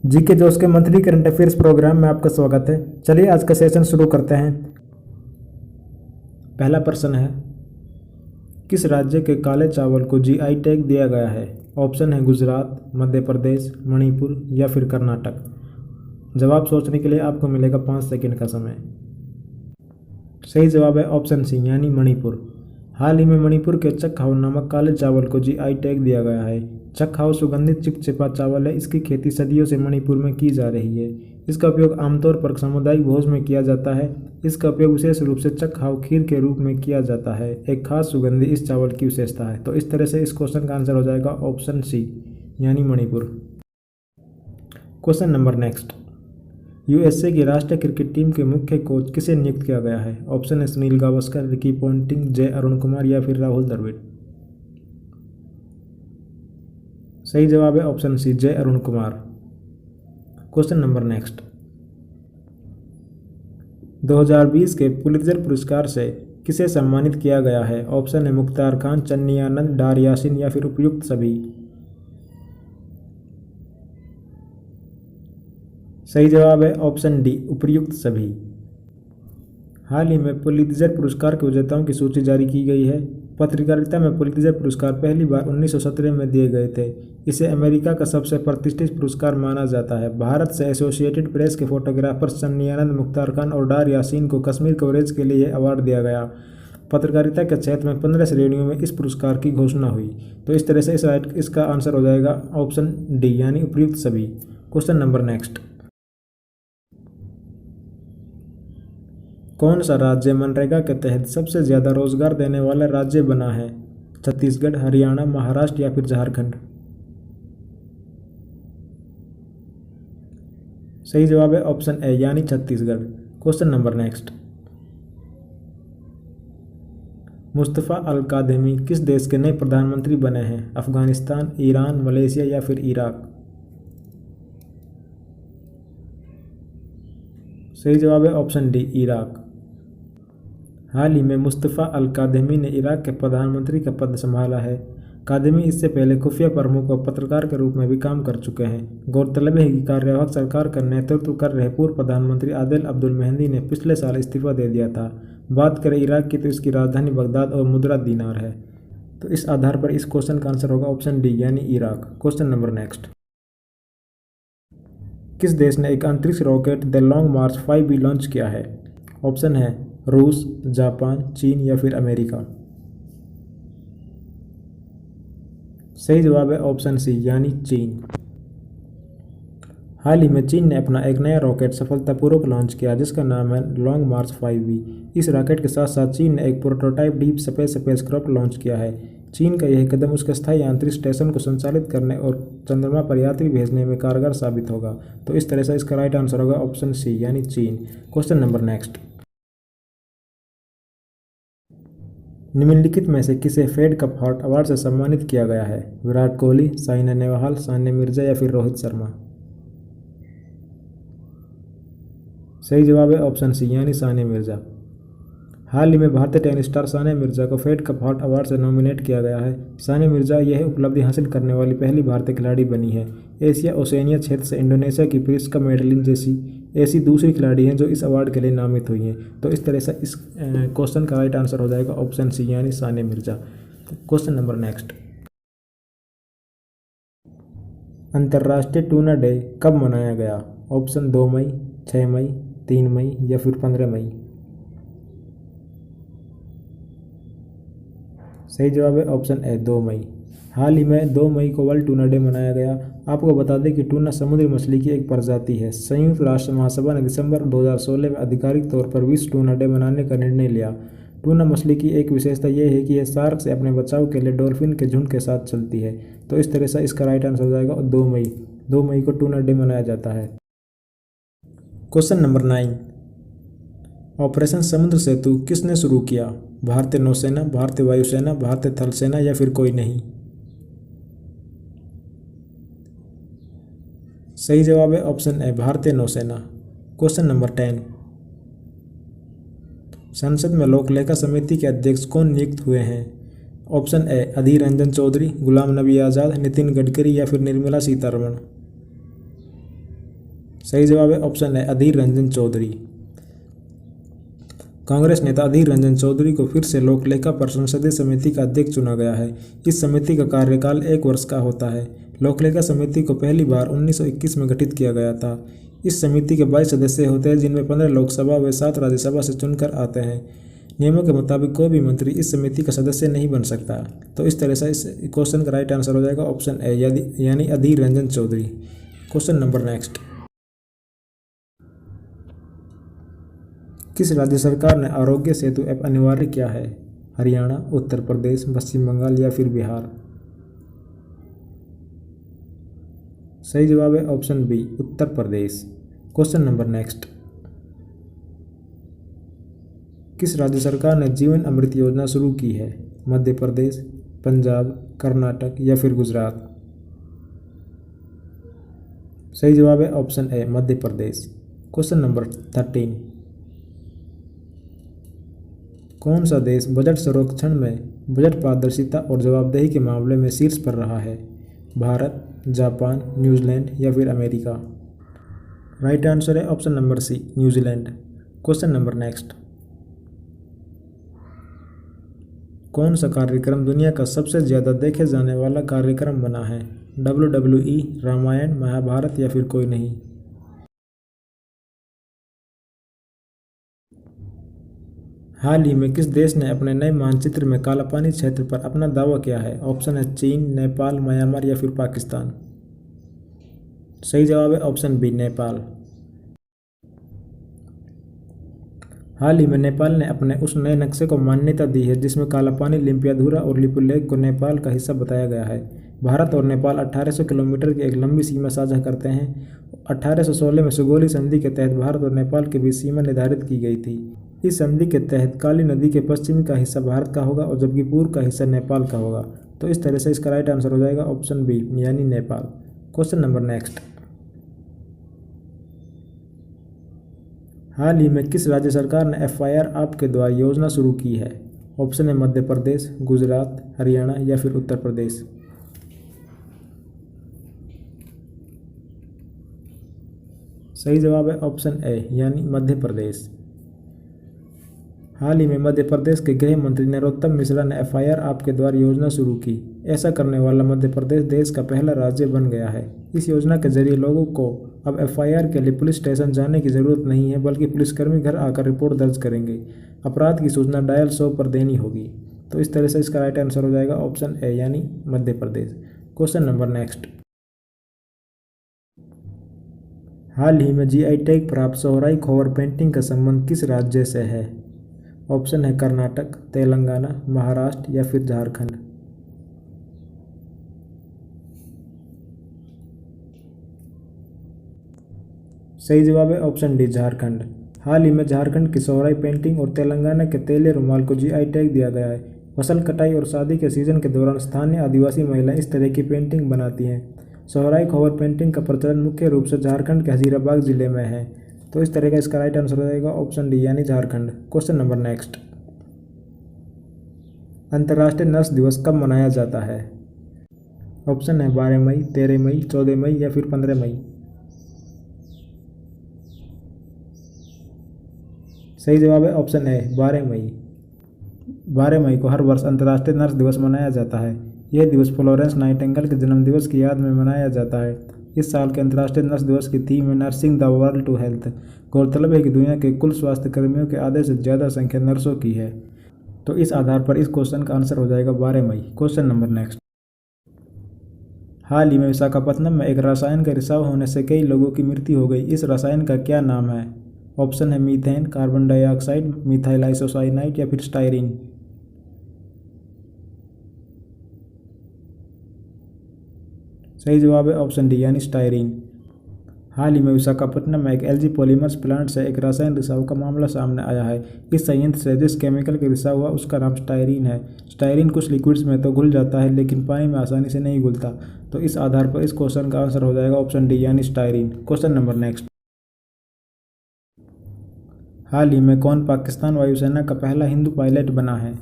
GK जोश के monthly current affairs programme में आपका स्वागत है। चलिए आज का सेशन शुरू करते हैं। पहला प्रश्न है, किस राज्य के काले चावल को जीआई टैग दिया गया है? ऑप्शन है गुजरात, मध्य प्रदेश, मणिपुर या फिर कर्नाटक। जवाब सोचने के लिए आपको मिलेगा 5 सेकंड का समय। सही जवाब है ऑप्शन सी यानी मणिपुर। हाल ही में मणिपुर के चकहाउ नामक काले चावल को जीआई टैग दिया गया है। चकहाउ सुगंधित चिपचिपा चावल है। इसकी खेती सदियों से मणिपुर में की जा रही है। इसका उपयोग आमतौर पर सामुदायिक भोज में किया जाता है। इसका उपयोग विशेष रूप से चकहाउ खीर के रूप में किया जाता है। एक खास सुगंधी इस चावल की विशेषता है। तो इस तरह से इस क्वेश्चन का आंसर हो जाएगा ऑप्शन सी यानी Manipur. Question number next, USA की राष्ट्रीय क्रिकेट टीम के मुख्य कोच किसे नियुक्त किया गया है? ऑप्शन है सुनील गावस्कर, रिकी पोंटिंग, जय अरुण कुमार या फिर राहुल द्रविड़। सही जवाब है ऑप्शन सी जय Arun Kumar. Question number next, 2020 के पुलित्जर पुरस्कार से किसे सम्मानित किया गया है? ऑप्शन है मुख्तार खान, चन्नी आनंद, डार यासिन या फिर उपयुक्त सभी। सही जवाब है ऑप्शन डी उपयुक्त सभी। हाल ही में पुलित्जर पुरस्कार के विजेताओं की सूची जारी की गई है। पत्रकारिता में पुलित्जर पुरस्कार पहली बार 1917 में दिए गए थे। इसे अमेरिका का सबसे प्रतिष्ठित पुरस्कार माना जाता है। भारत से एसोसिएटेड प्रेस के फोटोग्राफर चन्नी आनंद, मुख्तार खान और डार यासिन को कश्मीर कवरेज के लिए अवार्ड दिया गया। पत्रकारिता के क्षेत्र में 15 श्रेणियों में इस पुरस्कार की घोषणा हुई। तो इस तरह से इसका आंसर हो जाएगा ऑप्शन डी यानी उपयुक्त सभी। क्वेश्चन नंबर नेक्स्ट, कौन सा राज्य मनरेगा के तहत सबसे ज्यादा रोजगार देने वाला राज्य बना है? छत्तीसगढ़, हरियाणा, महाराष्ट्र या फिर झारखंड। सही जवाब है ऑप्शन ए यानी Chhattisgarh. Question number next, Mustafa al Kadhimi किस देश के नए प्रधानमंत्री बने हैं? अफगानिस्तान, ईरान, मलेशिया या फिर इराक। सही जवाब है ऑप्शन डी इराक। हाल ही में मुस्तफ़ा अल कादेमी ने इराक के प्रधानमंत्री का पद संभाला है। कादेमी इससे पहले खुफिया प्रमुख और पत्रकार के रूप में भी काम कर चुके हैं। गौरतलब है कि कार्यवाहक सरकार का नेतृत्व कर रहे पूर्व प्रधानमंत्री आदेल अब्दुल मेहंदी ने पिछले साल इस्तीफा दे दिया था। बात करें इराक की तो इसकी राजधानी बगदाद और मुद्रा दीनार है। तो इस आधार पर इस क्वेश्चन का आंसर होगा ऑप्शन डी यानी इराक। क्वेश्चन नंबर नेक्स्ट, किस देश ने एक अंतरिक्ष rocket the long March 5B launch किया है? ऑप्शन है रूस, जापान, चीन या फिर अमेरिका। सही जवाब है ऑप्शन सी यानी चीन। हाल ही में चीन ने अपना एक नया रॉकेट सफलतापूर्वक लॉन्च किया जिसका नाम है लॉन्ग मार्च 5B। इस रॉकेट के साथ साथ चीन ने एक prototype deep space spacecraft launch किया है। चीन का यह कदम उसके स्थायी अंतरिक्ष स्टेशन को संचालित करने और चंद्रमा पर यात्री भेजने में कारगर साबित होगा। तो इस तरह से इसका राइट आंसर होगा ऑप्शन सी यानी चीन। क्वेश्चन नंबर नेक्स्ट, निम्नलिखित में से किसे फेड कप हार्ट अवार्ड से सम्मानित किया गया है? विराट कोहली, साइना नेहवाल, सानिया मिर्जा या फिर रोहित शर्मा। सही जवाब है ऑप्शन सी यानी सानिया मिर्जा। हाल ही में भारतीय टेनिस स्टार सानिया मिर्जा को फेड कप हार्ट अवार्ड से नॉमिनेट किया गया है। सानिया मिर्जा यह उपलब्धि हासिल करने वाली पहली भारतीय खिलाड़ी बनी है। एशिया ओशिनिया क्षेत्र से इंडोनेशिया की प्रिस्का मेडलिन जैसी ऐसी दूसरी खिलाड़ी हैं जो इस अवार्ड के लिए नामित हुई हैं। तो इस तरह से इस क्वेश्चन का राइट आंसर हो जाएगा ऑप्शन सी यानी Sania Mirza. Question number next, अंतर्राष्ट्रीय टूना डे कब मनाया गया? ऑप्शन 2 मई, 6 मई, 3 मई या फिर 15 मई। सही जवाब है ऑप्शन ए 2 मई। हाल ही में 2 मई को वर्ल्ड टूना डे मनाया गया। आपको बता दें कि टूना समुद्री मछली की एक प्रजाति है। संयुक्त राष्ट्र महासभा ने दिसंबर 2016 में आधिकारिक तौर पर विश्व टूना डे मनाने का निर्णय लिया। टूना मछली की एक विशेषता यह है कि यह शार्क से अपने बचाव के लिए डॉल्फिन के झुंड के साथ चलती है। तो इस तरह से इसका राइट आंसर हो जाएगा 2 मई। 2 मई को टूना डे मनाया जाता है। क्वेश्चन नंबर 9, ऑपरेशन समुद्र सेतु किसने शुरू किया? भारतीय नौसेना, भारतीय वायुसेना, भारतीय थल सेना या फिर कोई नहीं। सही जवाब है ऑप्शन ए भारतीय नौसेना। क्वेश्चन नंबर 10, संसद में लोक लेखा समिति के अध्यक्ष कौन नियुक्त हुए हैं? ऑप्शन ए अधीर रंजन चौधरी, गुलाम नबी आज़ाद, नितिन गडकरी या फिर निर्मला सीतारमण। सही जवाब है ऑप्शन है अधीर रंजन चौधरी। कांग्रेस नेता अधीर रंजन चौधरी को फिर से लोक लेखा पर संसदीय समिति का अध्यक्ष चुना गया है। इस समिति का कार्यकाल 1 वर्ष का होता है। लोक लेखा समिति को पहली बार 1921 में गठित किया गया था। इस समिति के 22 सदस्य होते हैं, जिनमें 15 लोकसभा व 7 राज्यसभा से चुनकर आते हैं। नियमों के मुताबिक कोई भी मंत्री इस समिति का सदस्य नहीं बन सकता। तो इस तरह से इस क्वेश्चन का राइट आंसर हो जाएगा ऑप्शन ए, यानी Adhir Ranjan Chowdhury. Question number next. किस राज्य सरकार ने आरोग्य सेतु ऐप अनिवार्य किया है? हरियाणा, उत्तर प्रदेश, पश्चिम बंगाल या फिर बिहार? सही जवाब है option B, Uttar Pradesh. Question number next. किस राज्य सरकार ने जीवन अमृत योजना शुरू की है? मध्य प्रदेश, पंजाब, कर्नाटक या फिर गुजरात? सही जवाब है ऑप्शन ए, मध्य प्रदेश। Question number 13। कौन सा देश बजट संरक्षण में बजट पारदर्शिता और जवाबदेही के मामले में शीर्ष पर रहा है? भारत, जापान, न्यूजीलैंड या फिर अमेरिका? राइट आंसर है option number C, New Zealand. Question number next. कौन सा कार्यक्रम दुनिया का सबसे ज़्यादा देखे जाने वाला कार्यक्रम बना है? WWE, रामायण, महाभारत या फिर कोई नहीं? हाल ही में किस देश ने अपने नए मानचित्र में कालापानी क्षेत्र पर अपना दावा किया है? ऑप्शन है चीन, नेपाल, म्यांमार या फिर पाकिस्तान? सही जवाब है ऑप्शन बी, नेपाल। हाल ही में नेपाल ने अपने उस नए नक्शे को मान्यता दी है जिसमें कालापानी, लिम्पियाधुरा और लिपुलेख को नेपाल का हिस्सा बताया गया है। भारत और नेपाल 1800 किलोमीटर की एक लंबी सीमा साझा करते हैं। 1816 में सुगौली संधि के तहत भारत और नेपाल के बीच सीमा निर्धारित की गई थी। इस संधि के तहत काली नदी के पश्चिमी का हिस्सा भारत का होगा और जबकि पूर्व का हिस्सा नेपाल का होगा। तो इस तरह से इसका राइट आंसर हो जाएगा ऑप्शन बी, यानी नेपाल। Question number next. हाल ही में किस राज्य सरकार ने FIR आपके द्वार योजना शुरू की है? ऑप्शन है मध्य प्रदेश, गुजरात, हरियाणा या फिर उत्तर प्रदेश? सही जवाब है ऑप्शन ए, यानी मध्य प्रदेश। हाल ही में मध्य प्रदेश के गृह मंत्री नरोत्तम मिश्रा ने FIR आपके द्वार योजना शुरू की। ऐसा करने वाला मध्य प्रदेश देश का पहला राज्य बन गया है। इस योजना के जरिए लोगों को अब FIR के लिए पुलिस स्टेशन जाने की जरूरत नहीं है, बल्कि पुलिसकर्मी घर आकर रिपोर्ट दर्ज करेंगे। अपराध की सूचना डायल 100 पर देनी होगी। तो इस तरह से इसका राइट आंसर हो जाएगा ऑप्शन ए, यानी Madhya Pradesh. Question number next. हाल ही में GI टैग प्राप्त सोहराई खोवर पेंटिंग का संबंध किस राज्य से है? ऑप्शन है कर्नाटक, तेलंगाना, महाराष्ट्र या फिर झारखंड? सही जवाब है ऑप्शन डी, झारखंड। हाल ही में झारखंड की सोहराई पेंटिंग और तेलंगाना के तेले रुमाल को GI टैग दिया गया है। फसल कटाई और शादी के सीजन के दौरान स्थानीय आदिवासी महिलाएं इस तरह की पेंटिंग बनाती हैं। सोहराई खोवर पेंटिंग का प्रचलन मुख्य रूप से झारखंड के हजीराबाद जिले में है। तो इस तरह का इसका राइट आंसर हो जाएगा ऑप्शन डी, यानी झारखंड। Question number next. अंतर्राष्ट्रीय नर्स दिवस कब मनाया जाता है? ऑप्शन है 12 मई, 13 मई, 14 मई या फिर 15 मई? सही जवाब है ऑप्शन ए, 12 मई। 12 मई को हर वर्ष अंतर्राष्ट्रीय नर्स दिवस मनाया जाता है। यह दिवस फ्लोरेंस नाइटिंगेल के जन्मदिवस की याद में मनाया जाता है। इस साल के अंतर्राष्ट्रीय नर्स दिवस की थीम है nursing the world to health. गौरतलब है कि दुनिया के कुल स्वास्थ्य कर्मियों के आधे से ज़्यादा संख्या नर्सों की है। तो इस आधार पर इस क्वेश्चन का आंसर हो जाएगा 12 मई। Question number next. हाल ही में विशाखापत्तनम में एक रसायन का रिसाव होने से कई लोगों की मृत्यु हो गई। इस रसायन का क्या नाम है? ऑप्शन है methane, carbon dioxide, methyl isocyanide या फिर स्टायरीन? सही जवाब है ऑप्शन डी, यानी स्टायरीन। हाल ही में विशाखापत्तनम में एक LG पॉलीमर्स प्लांट से एक रसायन रिसाव का मामला सामने आया है। इस संयंत्र से जिस केमिकल का रिसाव हुआ उसका नाम स्टायरीन है। स्टायरीन कुछ लिक्विड्स में तो घुल जाता है लेकिन पानी में आसानी से नहीं घुलता। तो इस आधार पर इस क्वेश्चन का आंसर हो जाएगा ऑप्शन डी, यानी स्टायरीन। Question number next. हाल ही में कौन पाकिस्तान वायुसेना का पहला हिंदू पायलट बना है?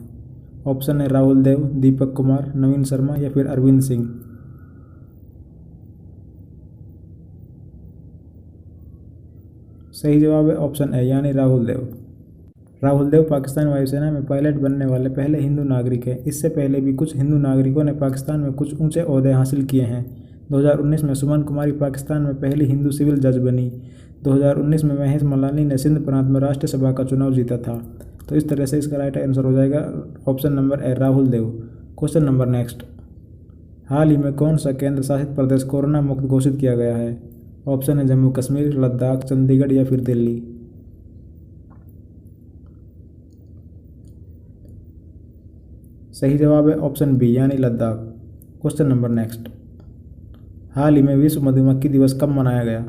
ऑप्शन है राहुल देव, दीपक कुमार, नवीन शर्मा या फिर अरविंद सिंह? सही जवाब है ऑप्शन ए यानी राहुल देव। राहुल देव पाकिस्तान वायुसेना में पायलट बनने वाले पहले हिंदू नागरिक हैं। इससे पहले भी कुछ हिंदू नागरिकों ने पाकिस्तान में कुछ ऊंचे ओहदे हासिल किए हैं। 2019 में सुमन कुमारी पाकिस्तान में पहली हिंदू सिविल जज बनी। 2019 में महेश मलानी ने सिंध प्रांत में राष्ट्र सभा का चुनाव जीता था। तो इस तरह से इसका राइट आंसर हो जाएगा option number A Rahul Dev. Question number next, हाल ही में कौन सा केंद्र शासित प्रदेश कोरोना मुक्त घोषित किया गया है? ऑप्शन है जम्मू कश्मीर, लद्दाख, चंडीगढ़ या फिर दिल्ली। सही जवाब है ऑप्शन बी यानी लद्दाख। क्वेश्चन नंबर नेक्स्ट, हाल ही में विश्व मधुमक्खी दिवस कब मनाया गया?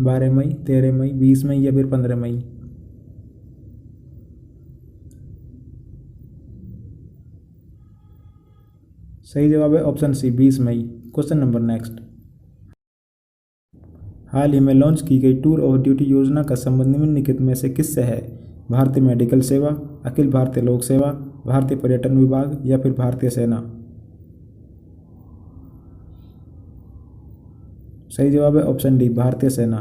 12 मई, 13 मई, 20 मई या फिर 15 मई। सही जवाब है ऑप्शन सी 20 मई। क्वेश्चन नंबर नेक्स्ट, हाल ही में लॉन्च की गई टूर ऑफ ड्यूटी योजना का संबंध निम्नलिखित में से किससे है? भारतीय मेडिकल सेवा, अखिल भारतीय लोक सेवा, भारतीय पर्यटन विभाग या फिर भारतीय सेना। सही जवाब है ऑप्शन डी भारतीय सेना।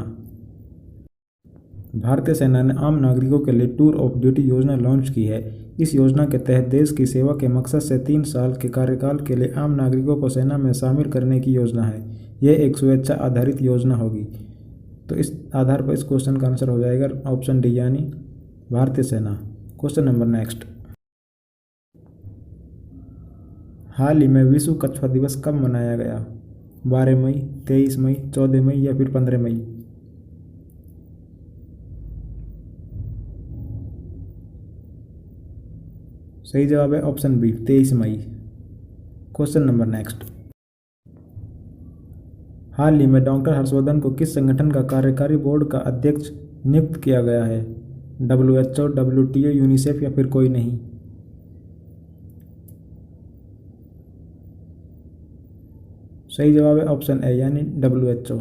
भारतीय सेना ने आम नागरिकों के लिए टूर ऑफ ड्यूटी योजना लॉन्च की है। इस योजना के तहत देश की सेवा के मकसद से 3 साल के कार्यकाल के लिए आम नागरिकों को सेना में शामिल करने की योजना है। यह एक स्वेच्छा आधारित योजना होगी। तो इस आधार पर इस क्वेश्चन का आंसर हो जाएगा ऑप्शन डी यानी भारतीय सेना। क्वेश्चन नंबर नेक्स्ट, हाल ही में विश्व कछुआ दिवस कब मनाया गया? 12 मई, 23 मई, 14 मई या फिर 15 मई। सही जवाब है ऑप्शन बी 23 मई। क्वेश्चन नंबर नेक्स्ट, हाल ही में डॉक्टर हर्षवर्धन को किस संगठन का कार्यकारी बोर्ड का अध्यक्ष नियुक्त किया गया है? WHO, WTO, यूनिसेफ या फिर कोई नहीं। सही जवाब है ऑप्शन ए यानी WHO।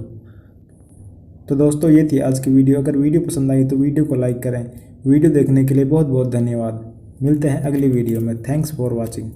तो दोस्तों ये थी आज की वीडियो। अगर वीडियो पसंद आई तो वीडियो को लाइक करें। वीडियो देखने के लिए बहुत बहुत धन्यवाद। मिलते हैं अगली वीडियो में। Thanks for watching.